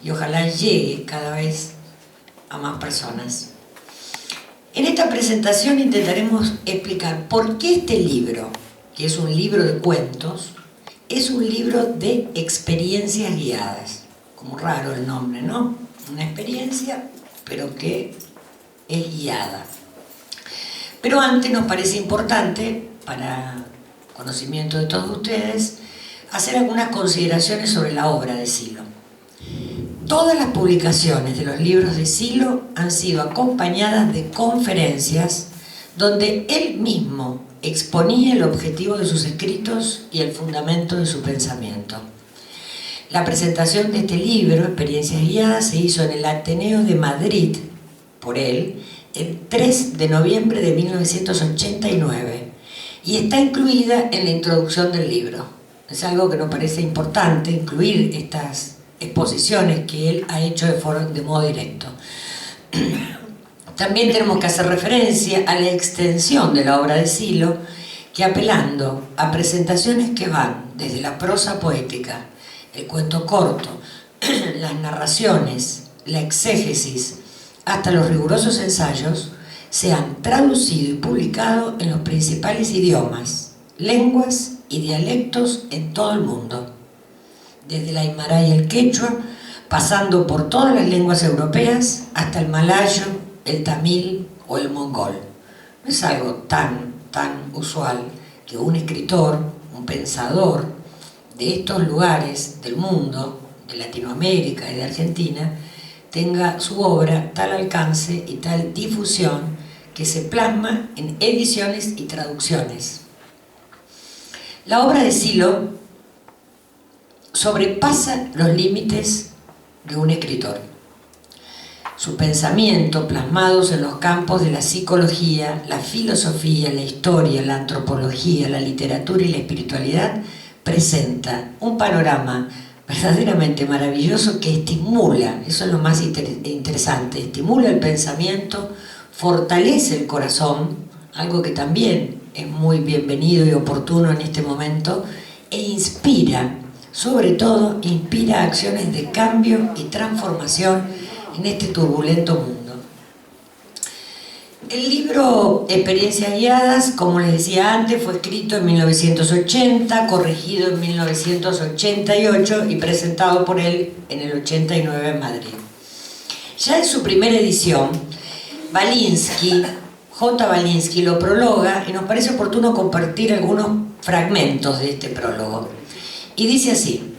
y ojalá llegue cada vez a más personas. En esta presentación intentaremos explicar por qué este libro, que es un libro de cuentos, es un libro de experiencias guiadas. Como raro el nombre, ¿no? Una experiencia, pero que es guiada. Pero antes nos parece importante, para conocimiento de todos ustedes, hacer algunas consideraciones sobre la obra de Sylow. Todas las publicaciones de los libros de Sylow han sido acompañadas de conferencias donde él mismo exponía el objetivo de sus escritos y el fundamento de su pensamiento. La presentación de este libro, Experiencias Guiadas, se hizo en el Ateneo de Madrid, por él, el 3 de noviembre de 1989, y está incluida en la introducción del libro. Es algo que nos parece importante, incluir estas exposiciones que él ha hecho de modo directo. También tenemos que hacer referencia a la extensión de la obra de Sylow, que apelando a presentaciones que van desde la prosa poética, el cuento corto, las narraciones, la exégesis, hasta los rigurosos ensayos, se han traducido y publicado en los principales idiomas, lenguas y dialectos en todo el mundo, desde el aymara y el quechua, pasando por todas las lenguas europeas, hasta el malayo, el tamil o el mongol. No es algo tan usual que un escritor, un pensador de estos lugares del mundo, de Latinoamérica y de Argentina, tenga su obra tal alcance y tal difusión que se plasma en ediciones y traducciones. La obra de Sylow sobrepasa los límites de un escritor. Su pensamiento, plasmados en los campos de la psicología, la filosofía, la historia, la antropología, la literatura y la espiritualidad, presenta un panorama verdaderamente maravilloso que estimula, eso es lo más interesante, estimula el pensamiento, fortalece el corazón, algo que también es muy bienvenido y oportuno en este momento, e inspira, sobre todo, inspira acciones de cambio y transformación en este turbulento mundo. El libro Experiencias Guiadas, como les decía antes, fue escrito en 1980, corregido en 1988 y presentado por él en el 89 en Madrid. Ya en su primera edición, J. Balinsky lo prologa y nos parece oportuno compartir algunos fragmentos de este prólogo. Y dice así: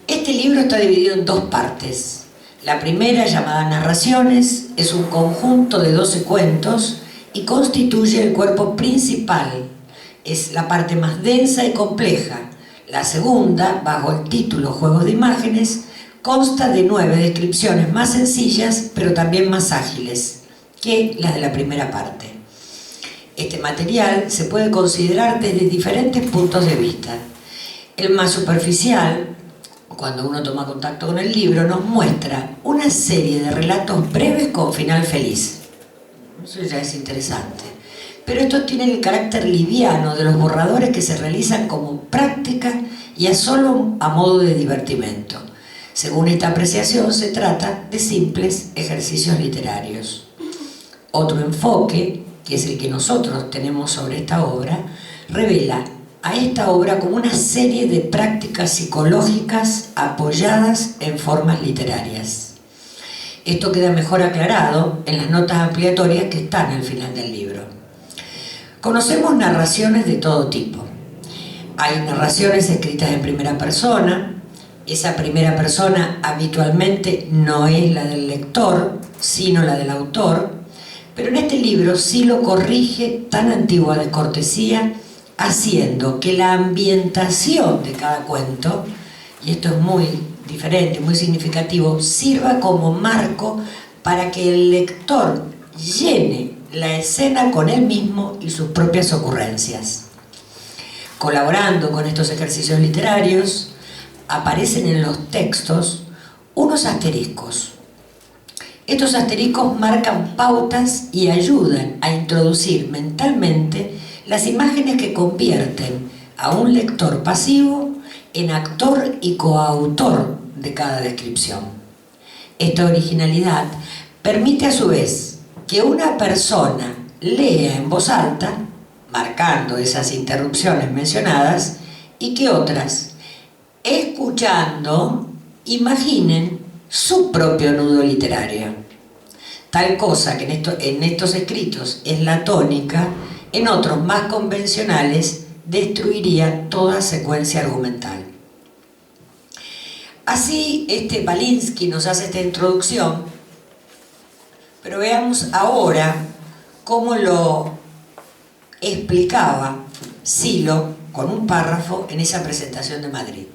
este libro está dividido en dos partes. La primera, llamada Narraciones, es un conjunto de 12 cuentos y constituye el cuerpo principal. Es la parte más densa y compleja. La segunda, bajo el título Juegos de Imágenes, consta de 9 descripciones más sencillas, pero también más ágiles que las de la primera parte. Este material se puede considerar desde diferentes puntos de vista. El más superficial, cuando uno toma contacto con el libro, nos muestra una serie de relatos breves con final feliz. Eso ya es interesante. Pero estos tienen el carácter liviano de los borradores que se realizan como práctica y solo a modo de divertimento. Según esta apreciación, se trata de simples ejercicios literarios. Otro enfoque, que es el que nosotros tenemos sobre esta obra, revela a esta obra como una serie de prácticas psicológicas apoyadas en formas literarias. Esto queda mejor aclarado en las notas ampliatorias que están al final del libro. Conocemos narraciones de todo tipo. Hay narraciones escritas en primera persona. Esa primera persona habitualmente no es la del lector, sino la del autor. Pero en este libro sí lo corrige tan antigua descortesía, haciendo que la ambientación de cada cuento, y esto es muy diferente, muy significativo, sirva como marco para que el lector llene la escena con él mismo y sus propias ocurrencias. Colaborando con estos ejercicios literarios, aparecen en los textos unos asteriscos. Estos asteriscos marcan pautas y ayudan a introducir mentalmente las imágenes que convierten a un lector pasivo en actor y coautor de cada descripción. Esta originalidad permite a su vez que una persona lea en voz alta, marcando esas interrupciones mencionadas, y que otras, escuchando, imaginen su propio nudo literario. Tal cosa que en estos escritos es la tónica, en otros más convencionales destruiría toda secuencia argumental. Así, Balinsky nos hace esta introducción, pero veamos ahora cómo lo explicaba Sylow con un párrafo en esa presentación de Madrid.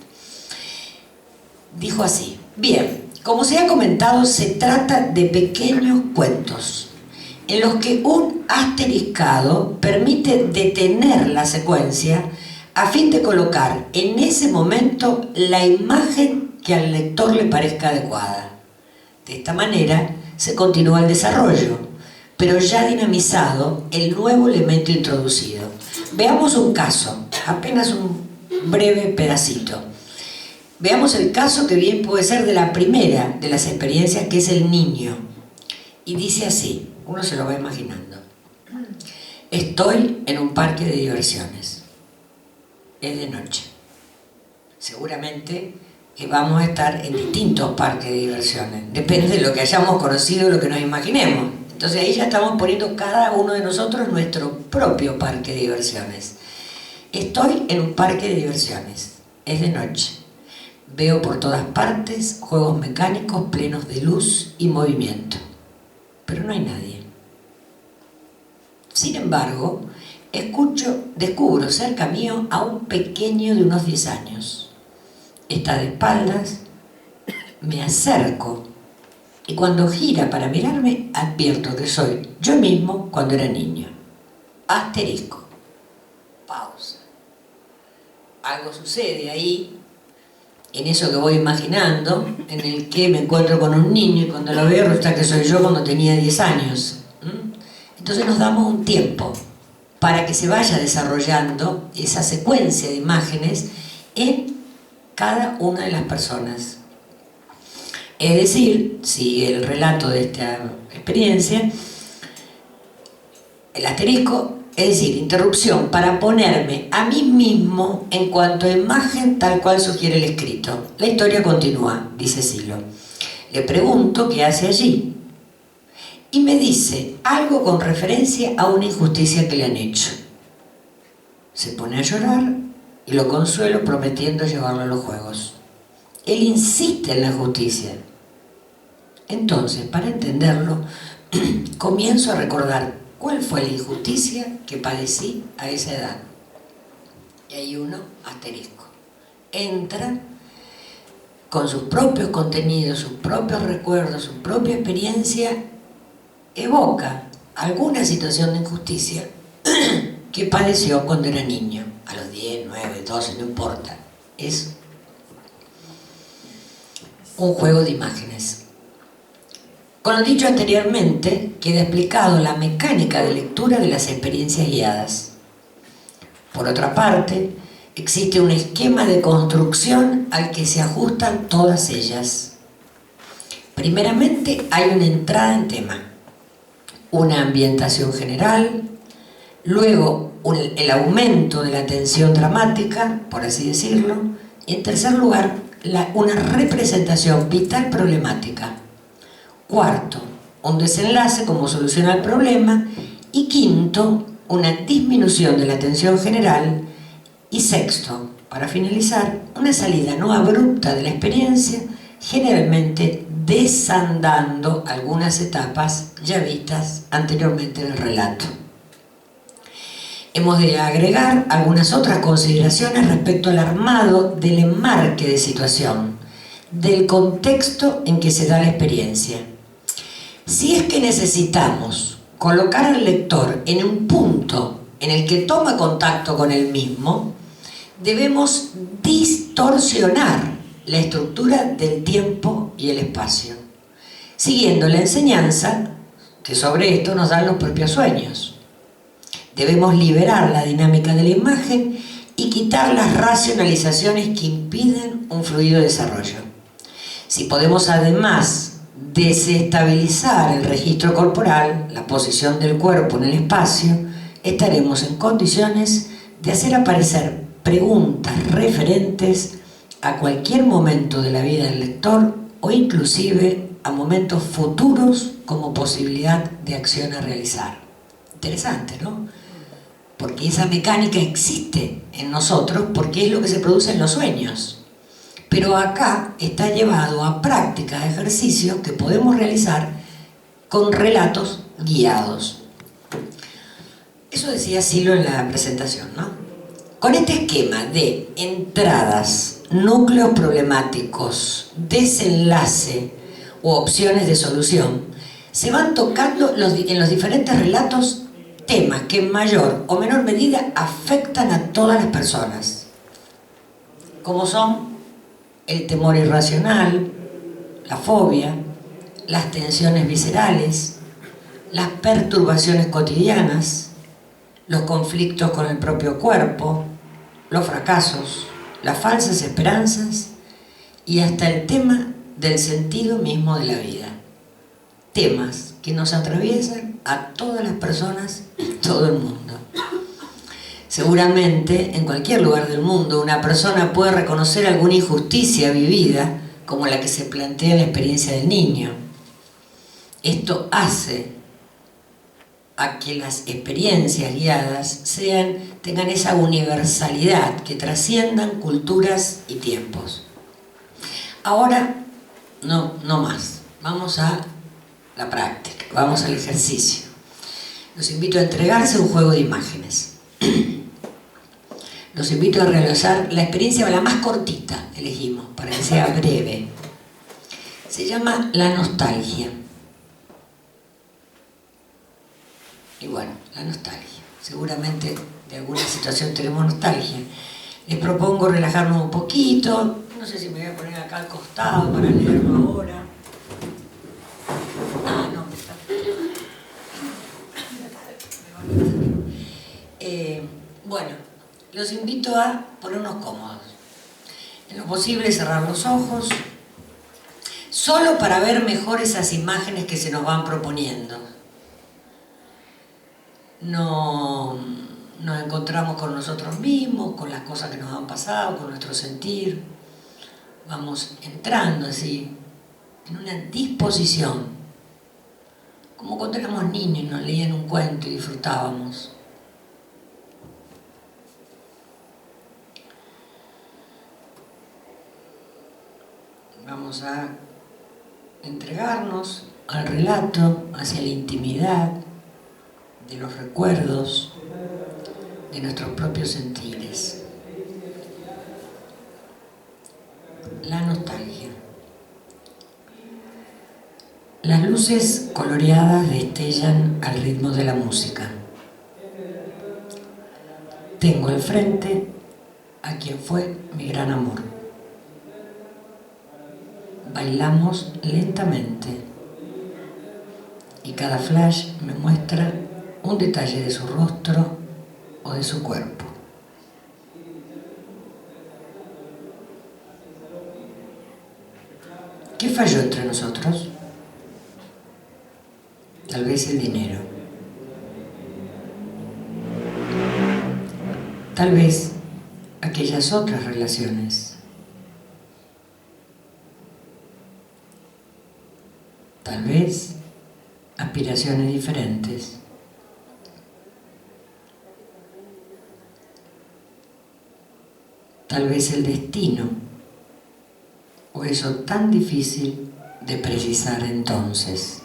Dijo así: bien, como se ha comentado, se trata de pequeños cuentos en los que un asteriscado permite detener la secuencia a fin de colocar en ese momento la imagen que al lector le parezca adecuada. De esta manera se continúa el desarrollo, pero ya dinamizado el nuevo elemento introducido. Veamos un caso, apenas un breve pedacito. Veamos el caso que bien puede ser de la primera de las experiencias, que es el niño. Y dice así, uno se lo va imaginando. Estoy en un parque de diversiones. Es de noche. Seguramente que vamos a estar en distintos parques de diversiones. Depende de lo que hayamos conocido, lo que nos imaginemos. Entonces ahí ya estamos poniendo cada uno de nosotros nuestro propio parque de diversiones. Estoy en un parque de diversiones. Es de noche. Veo por todas partes juegos mecánicos plenos de luz y movimiento. Pero no hay nadie. Sin embargo, descubro cerca mío a un pequeño de unos 10 años. Está de espaldas, me acerco y cuando gira para mirarme advierto que soy yo mismo cuando era niño. Asterisco. Pausa. Algo sucede ahí, en eso que voy imaginando, en el que me encuentro con un niño y cuando lo veo resulta que soy yo cuando tenía 10 años. Entonces nos damos un tiempo para que se vaya desarrollando esa secuencia de imágenes en cada una de las personas. Es decir, si el relato de esta experiencia, el asterisco, es decir, interrupción para ponerme a mí mismo en cuanto a imagen tal cual sugiere el escrito. La historia continúa, dice Sylow. Le pregunto qué hace allí y me dice algo con referencia a una injusticia que le han hecho. Se pone a llorar y lo consuelo prometiendo llevarlo a los juegos. Él insiste en la justicia. Entonces, para entenderlo, comienzo a recordar cuál fue la injusticia que padecí a esa edad. Y ahí uno, asterisco, entra con sus propios contenidos, sus propios recuerdos, su propia experiencia, evoca alguna situación de injusticia que padeció cuando era niño, a los 10, 9, 12, no importa. Es un juego de imágenes. Con lo dicho anteriormente, queda explicado la mecánica de lectura de las experiencias guiadas. Por otra parte, existe un esquema de construcción al que se ajustan todas ellas. Primeramente, hay una entrada en tema, una ambientación general, luego el aumento de la tensión dramática, por así decirlo, y en tercer lugar, una representación vital problemática. Cuarto, un desenlace como solución al problema. Y quinto, una disminución de la tensión general. Y sexto, para finalizar, una salida no abrupta de la experiencia, generalmente desandando algunas etapas ya vistas anteriormente en el relato. Hemos de agregar algunas otras consideraciones respecto al armado del enmarque de situación, del contexto en que se da la experiencia. Si es que necesitamos colocar al lector en un punto en el que toma contacto con él mismo, debemos distorsionar la estructura del tiempo y el espacio, siguiendo la enseñanza que sobre esto nos dan los propios sueños. Debemos liberar la dinámica de la imagen y quitar las racionalizaciones que impiden un fluido desarrollo. Si podemos además desestabilizar el registro corporal, la posición del cuerpo en el espacio, estaremos en condiciones de hacer aparecer preguntas referentes a cualquier momento de la vida del lector o inclusive a momentos futuros como posibilidad de acción a realizar. Interesante, ¿no? Porque esa mecánica existe en nosotros porque es lo que se produce en los sueños. Pero acá está llevado a prácticas, ejercicios que podemos realizar con relatos guiados. Eso decía Silo en la presentación, ¿no? Con este esquema de entradas, núcleos problemáticos, desenlace u opciones de solución, se van tocando en los diferentes relatos temas que en mayor o menor medida afectan a todas las personas, como son el temor irracional, la fobia, las tensiones viscerales, las perturbaciones cotidianas, los conflictos con el propio cuerpo, los fracasos, las falsas esperanzas y hasta el tema del sentido mismo de la vida. Temas que nos atraviesan a todas las personas en todo el mundo. Seguramente, en cualquier lugar del mundo, una persona puede reconocer alguna injusticia vivida, como la que se plantea en la experiencia del niño. Esto hace a que las experiencias guiadas tengan esa universalidad, que trasciendan culturas y tiempos. Ahora, no más. Vamos a la práctica, vamos al ejercicio. Los invito a entregarse a un juego de imágenes. Los invito a realizar la experiencia, la más cortita, elegimos, para que sea breve. Se llama la nostalgia. Y bueno, la nostalgia. Seguramente de alguna situación tenemos nostalgia. Les propongo relajarnos un poquito. No sé si me voy a poner acá al costado para leerlo ahora. Ah, no, está. Bueno, los invito a ponernos cómodos. En lo posible cerrar los ojos, solo para ver mejor esas imágenes que se nos van proponiendo. Nos encontramos con nosotros mismos, con las cosas que nos han pasado, con nuestro sentir. Vamos entrando así, en una disposición, como cuando éramos niños y nos leían un cuento y disfrutábamos. Vamos a entregarnos al relato, hacia la intimidad de los recuerdos, de nuestros propios sentires. La nostalgia. Las luces coloreadas destellan al ritmo de la música. Tengo al frente a quien fue mi gran amor. Bailamos lentamente y cada flash me muestra un detalle de su rostro o de su cuerpo. ¿Qué falló entre nosotros? Tal vez el dinero. Tal vez aquellas otras relaciones. Tal vez aspiraciones diferentes. Tal vez el destino, o eso tan difícil de precisar entonces.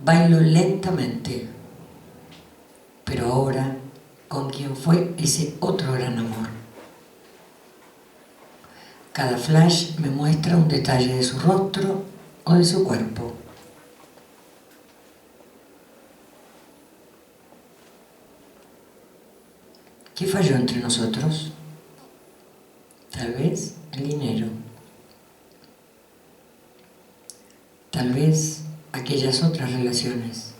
Bailo lentamente, pero ahora con quien fue ese otro gran amor. Cada flash me muestra un detalle de su rostro o de su cuerpo. ¿Qué falló entre nosotros? Tal vez el dinero. Tal vez aquellas otras relaciones.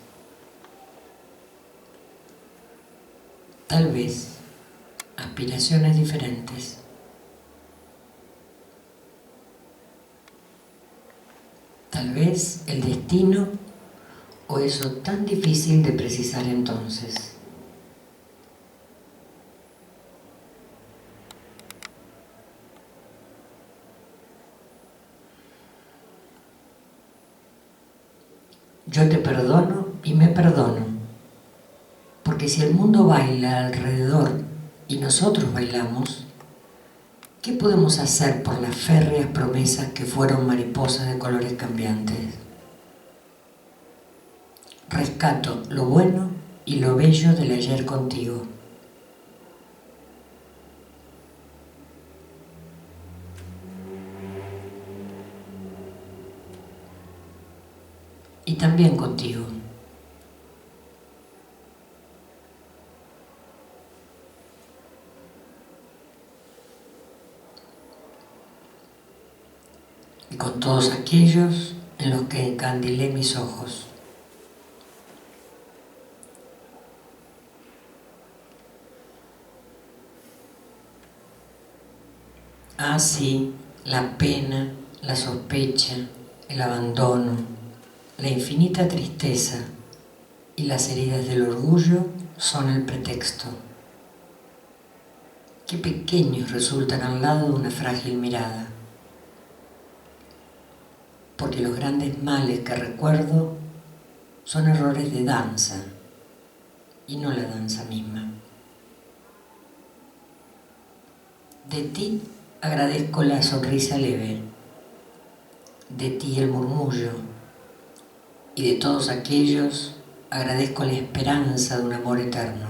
Tal vez aspiraciones diferentes. Tal vez el destino o eso tan difícil de precisar entonces. Yo te perdono y me perdono, porque si el mundo baila alrededor y nosotros bailamos, ¿qué podemos hacer por las férreas promesas que fueron mariposas de colores cambiantes? Rescato lo bueno y lo bello del ayer contigo. Y también contigo. Y con todos aquellos en los que encandilé mis ojos. Ah, sí, la pena, la sospecha, el abandono, la infinita tristeza y las heridas del orgullo son el pretexto. Qué pequeños resultan al lado de una frágil mirada. Porque los grandes males que recuerdo son errores de danza y no la danza misma. De ti agradezco la sonrisa leve, de ti el murmullo, y de todos aquellos agradezco la esperanza de un amor eterno.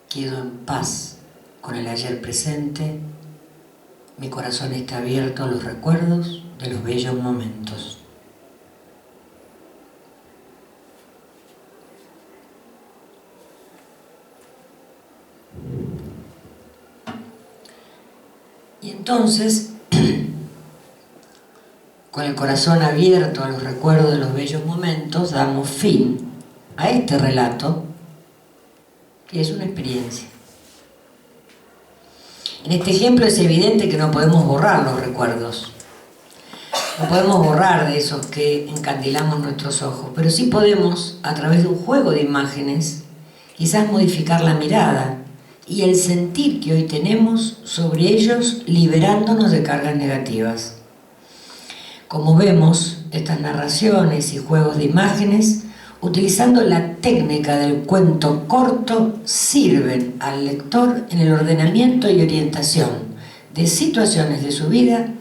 Quedo en paz con el ayer presente, mi corazón está abierto a los recuerdos de los bellos momentos. Y entonces, con el corazón abierto a los recuerdos de los bellos momentos, damos fin a este relato, que es una experiencia. En este ejemplo es evidente que no podemos borrar los recuerdos. No podemos borrar de esos que encandilamos nuestros ojos, pero sí podemos, a través de un juego de imágenes, quizás modificar la mirada y el sentir que hoy tenemos sobre ellos, liberándonos de cargas negativas. Como vemos, estas narraciones y juegos de imágenes, utilizando la técnica del cuento corto, sirven al lector en el ordenamiento y orientación de situaciones de su vida,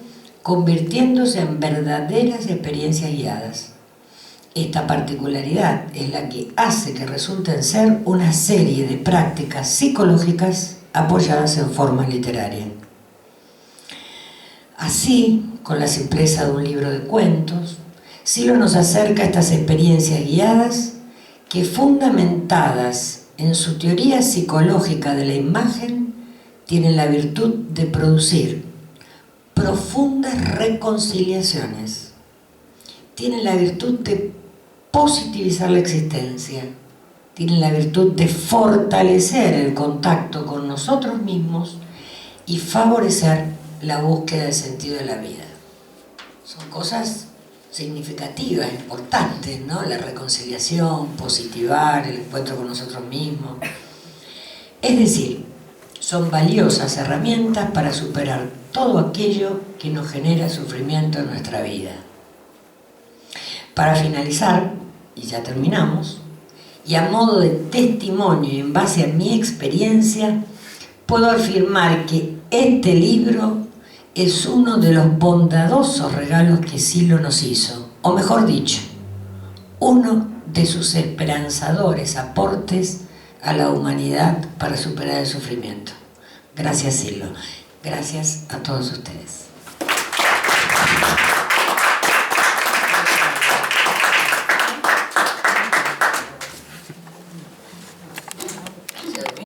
convirtiéndose en verdaderas experiencias guiadas. Esta particularidad es la que hace que resulten ser una serie de prácticas psicológicas apoyadas en formas literarias. Así, con la simpleza de un libro de cuentos, Silo nos acerca a estas experiencias guiadas que, fundamentadas en su teoría psicológica de la imagen, tienen la virtud de producir profundas reconciliaciones, tienen la virtud de positivizar la existencia, tienen la virtud de fortalecer el contacto con nosotros mismos y favorecer la búsqueda del sentido de la vida. Son cosas significativas, importantes, ¿no? La reconciliación, positivar, el encuentro con nosotros mismos. Es decir, son valiosas herramientas para superar todo aquello que nos genera sufrimiento en nuestra vida. Para finalizar, y ya terminamos, y a modo de testimonio y en base a mi experiencia, puedo afirmar que este libro es uno de los bondadosos regalos que Silo nos hizo, o mejor dicho, uno de sus esperanzadores aportes a la humanidad para superar el sufrimiento. Gracias, Silo. Gracias a todos ustedes.